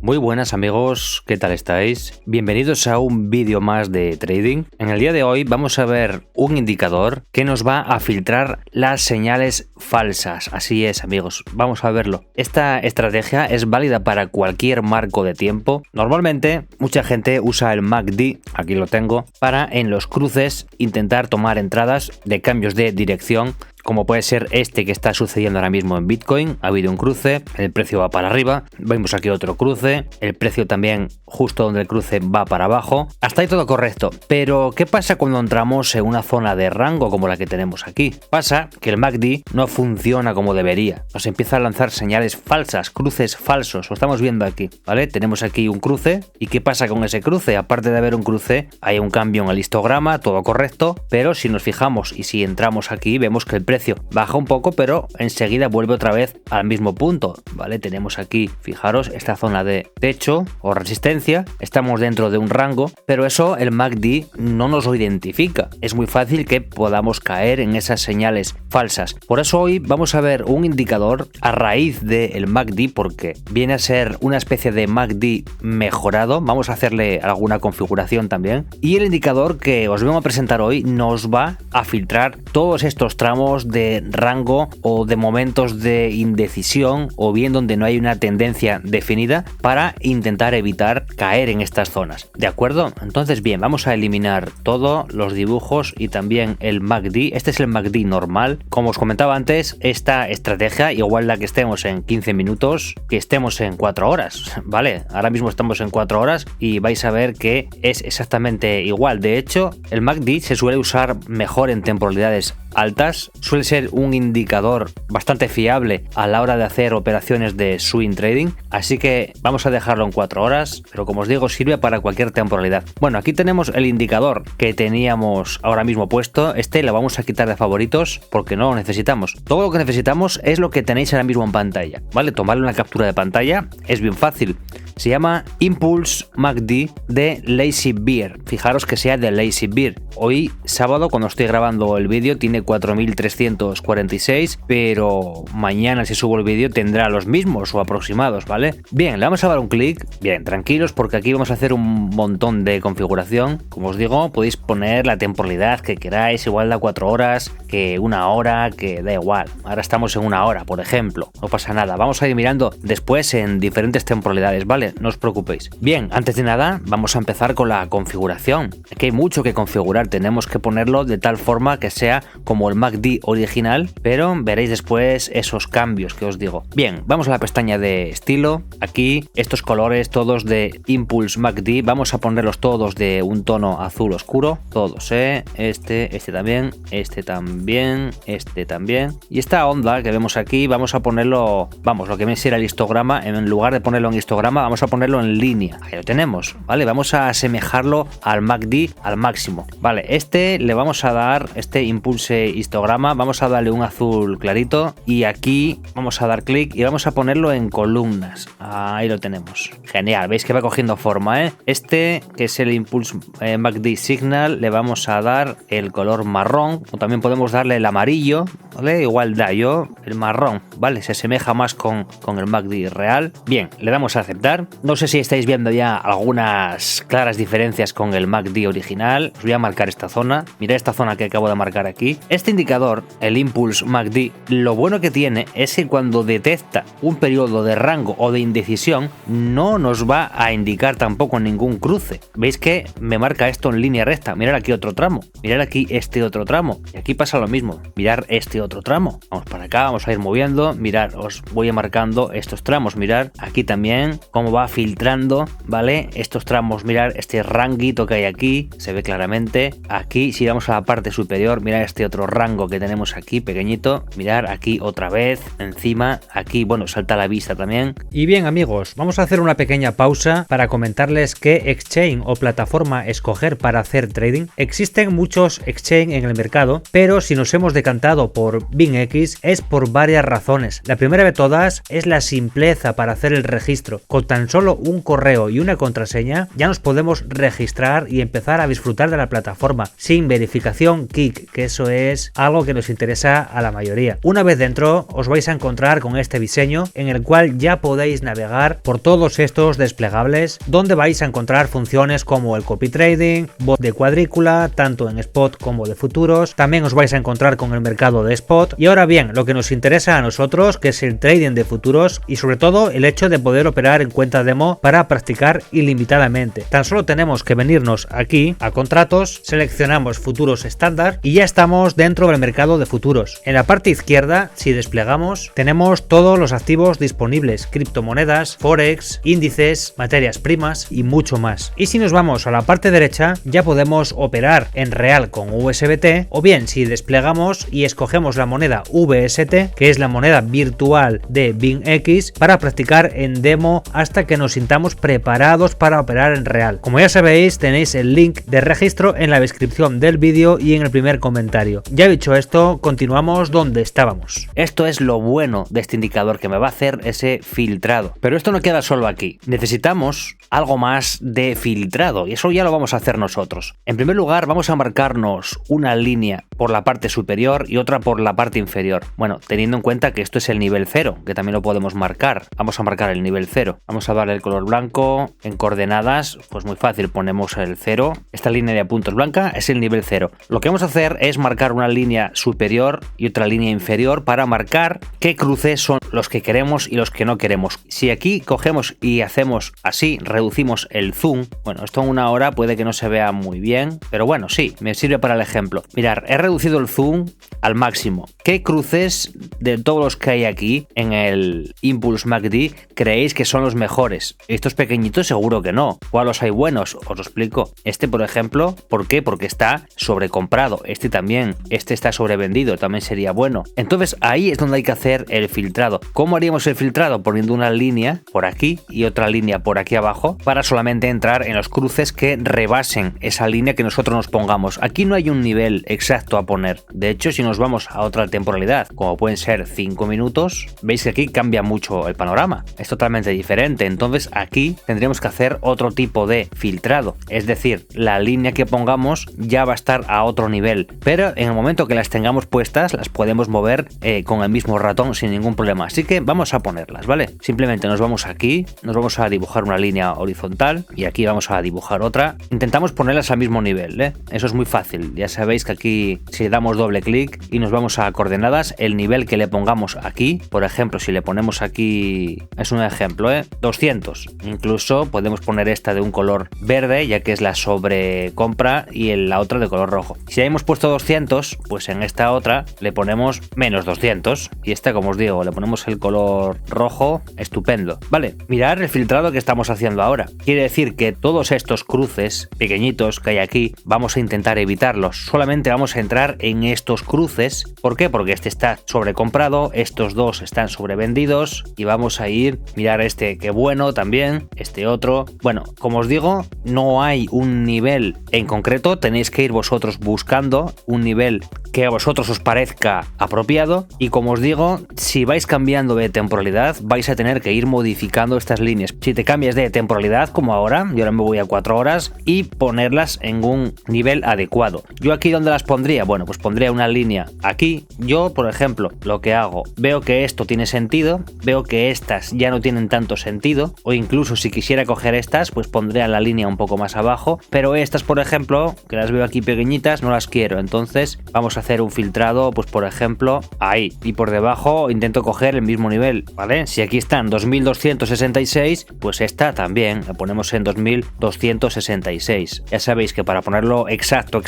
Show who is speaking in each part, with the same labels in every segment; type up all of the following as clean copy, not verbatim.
Speaker 1: Muy buenas amigos, ¿qué tal estáis? Bienvenidos a un vídeo más de trading. En el día de hoy vamos a ver un indicador que nos va a filtrar las señales falsas. Así es amigos, vamos a verlo. Esta estrategia es válida para cualquier marco de tiempo. Normalmente mucha gente usa el MACD, aquí lo tengo, para en los cruces intentar tomar entradas de cambios de dirección, como puede ser este que está sucediendo ahora mismo en Bitcoin. Ha habido un cruce, el precio va para arriba, vemos aquí otro cruce, el precio también justo donde el cruce va para abajo. Hasta ahí todo correcto, pero ¿qué pasa cuando entramos en una zona de rango como la que tenemos aquí? Pasa que el MACD no funciona como debería, nos empieza a lanzar señales falsas, cruces falsos, lo estamos viendo aquí, ¿vale? Tenemos aquí un cruce, ¿y qué pasa con ese cruce? Aparte de haber un cruce, hay un cambio en el histograma, todo correcto, pero si nos fijamos y si entramos aquí, vemos que el precio baja un poco, pero enseguida vuelve otra vez al mismo punto, ¿vale? Tenemos aquí, fijaros, esta zona de techo o resistencia, estamos dentro de un rango, pero eso el MACD no nos lo identifica. Es muy fácil que podamos caer en esas señales falsas. Por eso hoy vamos a ver un indicador a raíz del MACD, porque viene a ser una especie de MACD mejorado. Vamos a hacerle alguna configuración también. Y el indicador que os vengo a presentar hoy nos va a filtrar todos estos tramos de rango o de momentos de indecisión, o bien donde no hay una tendencia definida, para intentar evitar caer en estas zonas. ¿De acuerdo? Entonces bien, vamos a eliminar todos los dibujos y también el MACD. Este es el MACD normal. Como os comentaba antes, esta estrategia, igual la que estemos en 15 minutos, que estemos en 4 horas, ¿vale? Ahora mismo estamos en 4 horas y vais a ver que es exactamente igual. De hecho, el MACD se suele usar mejor en temporalidades altas, suele ser un indicador bastante fiable a la hora de hacer operaciones de swing trading, así que vamos a dejarlo en 4 horas, pero como os digo, sirve para cualquier temporalidad. Bueno, aquí tenemos el indicador que teníamos ahora mismo puesto. Este lo vamos a quitar de favoritos porque no lo necesitamos. Todo lo que necesitamos es lo que tenéis ahora mismo en pantalla, ¿vale? Tomarle una captura de pantalla es bien fácil. Se llama Impulse MACD de Lazy Bear. Fijaros que sea de Lazy Bear. Hoy sábado, cuando estoy grabando el vídeo, tiene 4.346, pero mañana, si subo el vídeo, tendrá los mismos o aproximados, ¿vale? Bien, le vamos a dar un clic. Bien, tranquilos, porque aquí vamos a hacer un montón de configuración. Como os digo, podéis poner la temporalidad que queráis, igual da 4 horas, que 1 hora, que da igual. Ahora estamos en 1 hora, por ejemplo. No pasa nada. Vamos a ir mirando después en diferentes temporalidades, ¿vale? No os preocupéis. Bien, antes de nada, vamos a empezar con la configuración. Aquí hay mucho que configurar. Tenemos que ponerlo de tal forma que sea como el MACD original, pero veréis después esos cambios que os digo. Bien, vamos a la pestaña de estilo. Aquí, estos colores todos de Impulse MACD, vamos a ponerlos todos de un tono azul oscuro. Todos, este también, este también, este también. Y esta onda que vemos aquí, vamos a ponerlo, vamos, lo que viene a ser el histograma, en lugar de ponerlo en histograma, vamos a ponerlo en línea. Ahí lo tenemos, ¿vale? Vamos a asemejarlo al MACD al máximo. Vale, este le vamos a dar, este impulse histograma, vamos a darle un azul clarito y aquí vamos a dar clic y vamos a ponerlo en columnas. Ahí lo tenemos. Genial, veis que va cogiendo forma, ¿eh? Este, que es el Impulse MACD Signal, le vamos a dar el color marrón, o también podemos darle el amarillo, ¿vale? Igual da yo el marrón, ¿vale? Se asemeja más con el MACD real. Bien, le damos a aceptar. No sé si estáis viendo ya algunas claras diferencias con el MACD original. Os voy a marcar esta zona. Mirad esta zona que acabo de marcar aquí. Este indicador, el Impulse MACD, lo bueno que tiene es que cuando detecta un periodo de rango o de indecisión, no nos va a indicar tampoco ningún cruce. Veis que me marca esto en línea recta. Mirad aquí otro tramo. Mirad aquí este otro tramo. Y aquí pasa lo mismo. Mirad este otro tramo. Vamos para acá, vamos a ir moviendo. Mirad, os voy marcando estos tramos. Mirad aquí también cómo va filtrando, ¿vale? Estos tramos, mirar este ranguito que hay aquí, se ve claramente. Aquí, si vamos a la parte superior, mirar este otro rango que tenemos aquí, pequeñito. Mirar aquí otra vez, encima, aquí, bueno, salta a la vista también.
Speaker 2: Y bien amigos, vamos a hacer una pequeña pausa para comentarles qué exchange o plataforma escoger para hacer trading. Existen muchos exchange en el mercado, pero si nos hemos decantado por BingX es por varias razones. La primera de todas es la simpleza para hacer el registro. Con tan tan solo un correo y una contraseña ya nos podemos registrar y empezar a disfrutar de la plataforma sin verificación KIK, que eso es algo que nos interesa a la mayoría. Una vez dentro os vais a encontrar con este diseño en el cual ya podéis navegar por todos estos desplegables, donde vais a encontrar funciones como el copy trading, bot de cuadrícula, tanto en spot como de futuros. También os vais a encontrar con el mercado de spot. Y ahora bien, lo que nos interesa a nosotros, que es el trading de futuros y sobre todo el hecho de poder operar en cuenta demo para practicar ilimitadamente. Tan solo tenemos que venirnos aquí a contratos, seleccionamos futuros estándar y ya estamos dentro del mercado de futuros. En la parte izquierda, si desplegamos, tenemos todos los activos disponibles: criptomonedas, forex, índices, materias primas y mucho más. Y si nos vamos a la parte derecha, ya podemos operar en real con USDT, o bien si desplegamos y escogemos la moneda VST, que es la moneda virtual de BingX, para practicar en demo hasta que nos sintamos preparados para operar en real. Como ya sabéis, tenéis el link de registro en la descripción del vídeo y en el primer comentario. Ya dicho esto, continuamos donde estábamos.
Speaker 1: Esto es lo bueno de este indicador, que me va a hacer ese filtrado. Pero esto no queda solo aquí. Necesitamos algo más de filtrado y eso ya lo vamos a hacer nosotros. En primer lugar, vamos a marcarnos una línea por la parte superior y otra por la parte inferior. Bueno, teniendo en cuenta que esto es el nivel 0, que también lo podemos marcar. Vamos a marcar el nivel 0. Vamos a darle el color blanco. En coordenadas, pues muy fácil, ponemos el 0. Esta línea de puntos blanca es el nivel 0. Lo que vamos a hacer es marcar una línea superior y otra línea inferior para marcar qué cruces son los que queremos y los que no queremos. Si aquí cogemos y hacemos así, reducimos el zoom. Bueno, esto en una hora puede que no se vea muy bien, pero bueno, sí, me sirve para el ejemplo. Mirar, he reducido el zoom al máximo. ¿Qué cruces de todos los que hay aquí en el Impulse MACD creéis que son los mejores? Estos pequeñitos seguro que no. ¿Cuáles hay buenos? Os lo explico. Este, por ejemplo, ¿por qué? Porque está sobrecomprado. Este también. Este está sobrevendido. También sería bueno. Entonces ahí es donde hay que hacer el filtrado. ¿Cómo haríamos el filtrado? Poniendo una línea por aquí y otra línea por aquí abajo para solamente entrar en los cruces que rebasen esa línea que nosotros nos pongamos. Aquí no hay un nivel exacto a poner. De hecho, si nos vamos a otra temporalidad, como pueden ser 5 minutos, veis que aquí cambia mucho el panorama. Es totalmente diferente. Entonces aquí tendríamos que hacer otro tipo de filtrado. Es decir, la línea que pongamos ya va a estar a otro nivel. Pero en el momento que las tengamos puestas, las podemos mover con el mismo ratón sin ningún problema. Así que vamos a ponerlas, ¿vale? Simplemente nos vamos aquí, nos vamos a dibujar una línea horizontal y aquí vamos a dibujar otra. Intentamos ponerlas al mismo nivel, ¿eh? Eso es muy fácil. Ya sabéis que aquí si le damos doble clic y nos vamos a coordenadas, el nivel que le pongamos aquí, por ejemplo, si le ponemos aquí, es un ejemplo, 200. Incluso podemos poner esta de un color verde, ya que es la sobrecompra, y la otra de color rojo. Si hemos puesto 200, pues en esta otra le ponemos menos 200 y esta, como os digo, le ponemos el color rojo. Estupendo. Vale, mirad el filtrado que estamos haciendo ahora. Quiere decir que todos estos cruces pequeñitos que hay aquí vamos a intentar evitarlos. Solamente vamos a entrar en estos cruces. ¿Por qué? Porque este está sobrecomprado, estos dos están sobrevendidos y vamos a ir, mirar este, qué bueno también, este otro. Bueno, como os digo, no hay un nivel en concreto, tenéis que ir vosotros buscando un nivel que a vosotros os parezca apropiado y, como os digo, si vais cambiando de temporalidad vais a tener que ir modificando estas líneas. Si te cambias de temporalidad, como ahora, yo ahora me voy a 4 horas, y ponerlas en un nivel adecuado. Yo aquí, ¿dónde las pondría? Bueno, pues pondría una línea aquí. Yo, por ejemplo, lo que hago, veo que esto tiene sentido, veo que estas ya no tienen tanto sentido, o incluso si quisiera coger estas, pues pondría la línea un poco más abajo, pero estas, por ejemplo, que las veo aquí pequeñitas, no las quiero. Entonces vamos a hacer un filtrado, pues por ejemplo ahí, y por debajo intento coger el mismo nivel, ¿vale? Si aquí están 2266, pues esta también la ponemos en 2266. Ya sabéis que para ponerlo exacto,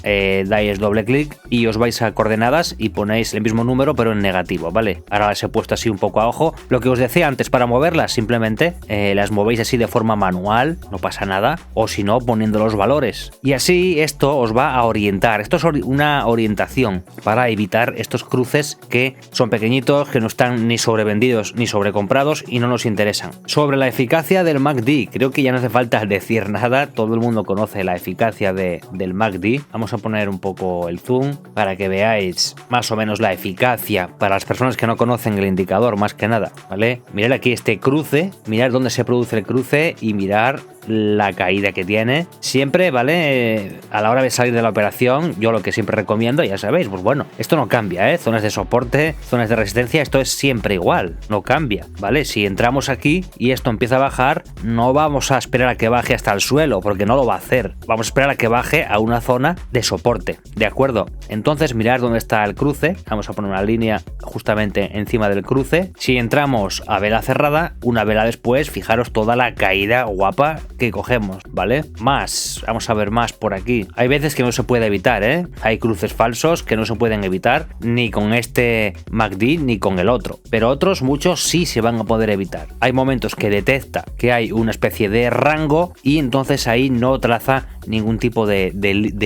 Speaker 1: dais doble clic y os vais a coordenadas y ponéis el mismo número pero en negativo, ¿vale? Ahora las he puesto así un poco a ojo. Lo que os decía antes, para moverlas simplemente las movéis así de forma manual, no pasa nada, o si no, poniendo los valores. Y así esto os va a orientar. Esto es una orientación para evitar estos cruces que son pequeñitos, que no están ni sobrevendidos ni sobrecomprados y no nos interesan. Sobre la eficacia del MACD, creo que ya no hace falta decir nada, todo el mundo conoce la eficacia del MACD. Vamos a poner un poco el zoom para que veáis veáis más o menos la eficacia para las personas que no conocen el indicador, más que nada, ¿vale? Mirad aquí este cruce, mirad dónde se produce el cruce y mirar la caída que tiene. Siempre, ¿vale? A la hora de salir de la operación, yo lo que siempre recomiendo, ya sabéis, pues bueno, esto no cambia, ¿eh? Zonas de soporte, zonas de resistencia, esto es siempre igual, no cambia, ¿vale? Si entramos aquí y esto empieza a bajar, no vamos a esperar a que baje hasta el suelo, porque no lo va a hacer. Vamos a esperar a que baje a una zona de soporte, ¿de acuerdo? Entonces, mirad dónde está el cruce. Vamos a poner una línea justamente encima del cruce. Si entramos a vela cerrada, una vela después, fijaros toda la caída guapa que cogemos, ¿vale? Más, vamos a ver más por aquí. Hay veces que no se puede evitar, ¿eh? Hay cruces falsos que no se pueden evitar ni con este MACD ni con el otro, pero otros muchos sí se van a poder evitar. Hay momentos que detecta que hay una especie de rango y entonces ahí no traza ningún tipo de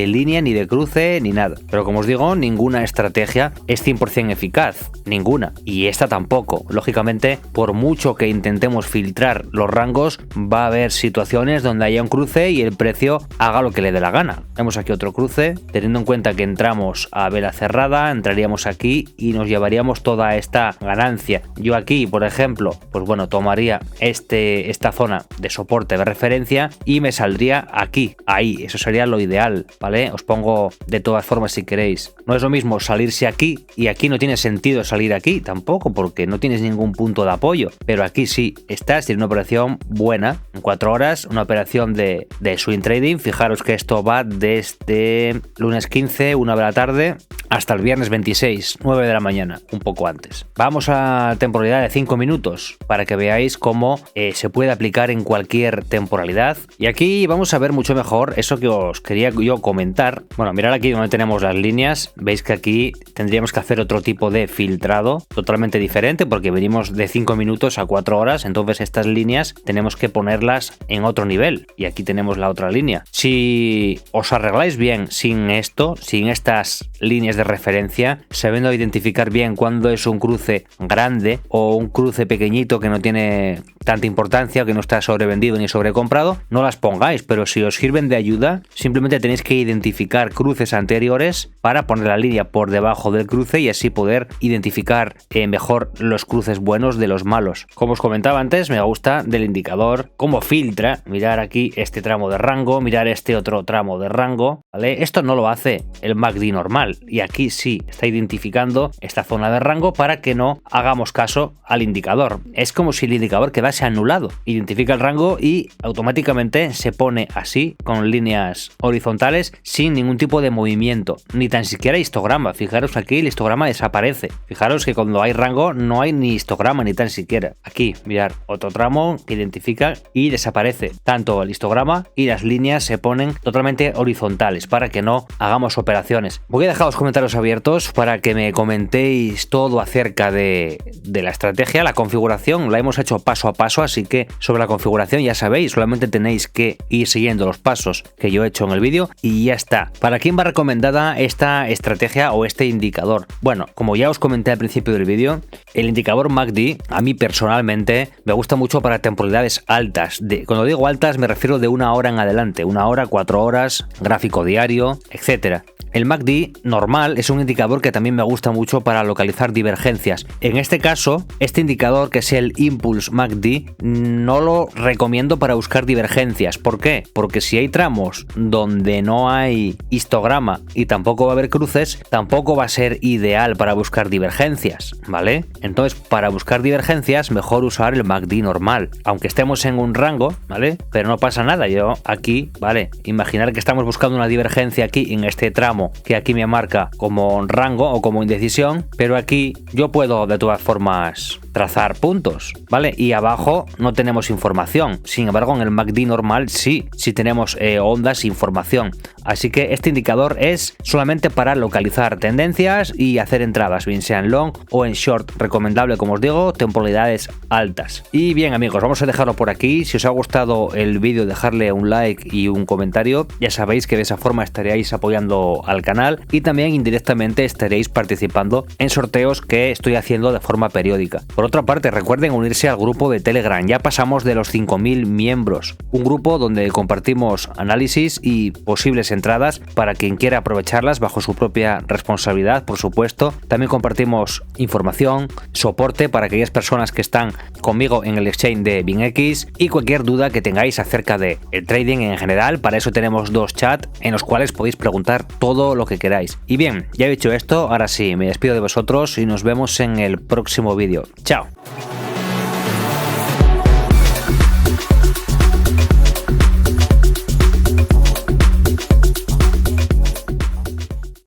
Speaker 1: línea ni de cruce ni nada. Pero como os digo, ninguna estrategia es 100% eficaz, ninguna, y esta tampoco. Lógicamente, por mucho que intentemos filtrar los rangos, va a haber situaciones donde haya un cruce y el precio haga lo que le dé la gana. Vemos aquí otro cruce, teniendo en cuenta que entramos a vela cerrada, entraríamos aquí y nos llevaríamos toda esta ganancia. Yo aquí, por ejemplo, pues bueno, tomaría esta zona de soporte de referencia y me saldría aquí, ahí. Eso sería lo ideal, ¿vale? Os pongo de todas formas si queréis. No es lo mismo salirse aquí, y aquí no tiene sentido salir aquí tampoco, porque no tienes ningún punto de apoyo, pero aquí sí estás en una operación buena, en 4 horas, una operación de swing trading. Fijaros que esto va desde lunes 15, 1 de la tarde, hasta el viernes 26, 9 de la mañana, un poco antes. Vamos a temporalidad de 5 minutos para que veáis cómo se puede aplicar en cualquier temporalidad. Y aquí vamos a ver mucho mejor eso que os quería yo comentar. Bueno, mirad aquí donde tenemos las líneas. Veis que aquí tendríamos que hacer otro tipo de filtrado totalmente diferente, porque venimos de 5 minutos a 4 horas. Entonces estas líneas tenemos que ponerlas en otro nivel. Y aquí tenemos la otra línea. Si os arregláis bien sin esto, sin estas líneas de referencia, sabiendo identificar bien cuándo es un cruce grande o un cruce pequeñito que no tiene tanta importancia, que no está sobrevendido ni sobrecomprado, no las pongáis. Pero si os sirven de ayuda, simplemente tenéis que identificar cruces anteriores para poner la línea por debajo del cruce y así poder identificar mejor los cruces buenos de los malos. Como os comentaba antes, me gusta del indicador cómo filtra. Mirar aquí este tramo de rango, mirar este otro tramo de rango, ¿vale? Esto no lo hace el MACD normal, y aquí sí está identificando esta zona de rango para que no hagamos caso al indicador. Es como si el indicador quedase anulado. Identifica el rango y automáticamente se pone así, con líneas horizontales, sin ningún tipo de movimiento, ni tan siquiera histograma. Fijaros aquí, el histograma desaparece. Fijaros que cuando hay rango no hay ni histograma ni tan siquiera. Aquí, mirar, otro tramo que identifica y desaparece. Tanto el histograma y las líneas se ponen totalmente horizontales para que no hagamos operaciones. Voy a dejar los comentarios abiertos para que me comentéis todo acerca de la estrategia. La configuración la hemos hecho paso a paso, así que sobre la configuración ya sabéis, solamente tenéis que ir siguiendo los pasos que yo he hecho en el vídeo y ya está. ¿Para quién va recomendada esta estrategia o este indicador? Bueno, como ya os comenté al principio del vídeo, el indicador MACD a mí personalmente me gusta mucho para temporalidades altas. Cuando digo altas me refiero de 1 hora en adelante, 1 hora, 4 horas, gráfico diario, etcétera. El MACD normal es un indicador que también me gusta mucho para localizar divergencias. En este caso, este indicador, que es el Impulse MACD, no lo recomiendo para buscar divergencias. ¿Por qué? Porque si hay tramos donde no hay histograma y tampoco va a haber cruces, tampoco va a ser ideal para buscar divergencias, ¿vale? Entonces, para buscar divergencias, mejor usar el MACD normal, aunque estemos en un rango, ¿vale? Pero no pasa nada. Yo aquí, ¿vale? Imaginar que estamos buscando una divergencia aquí en este tramo que aquí me marca como rango o como indecisión, pero aquí yo puedo de todas formas trazar puntos, ¿vale? Y abajo no tenemos información. Sin embargo, en el MACD normal sí tenemos ondas e información. Así que este indicador es solamente para localizar tendencias y hacer entradas, bien sea en long o en short. Recomendable, como os digo, temporalidades altas. Y bien, amigos, vamos a dejarlo por aquí. Si os ha gustado el vídeo, dejarle un like y un comentario. Ya sabéis que de esa forma estaréis apoyando al canal y también indirectamente estaréis participando en sorteos que estoy haciendo de forma periódica. Por otra parte, recuerden unirse al grupo de Telegram, ya pasamos de los 5.000 miembros, un grupo donde compartimos análisis y posibles entradas para quien quiera aprovecharlas bajo su propia responsabilidad, por supuesto. También compartimos información, soporte para aquellas personas que están conmigo en el exchange de BinX y cualquier duda que tengáis acerca de el trading en general. Para eso tenemos 2 chats en los cuales podéis preguntar todo lo que queráis. Y bien, ya he dicho esto, ahora sí, me despido de vosotros y nos vemos en el próximo vídeo. ¡Chao!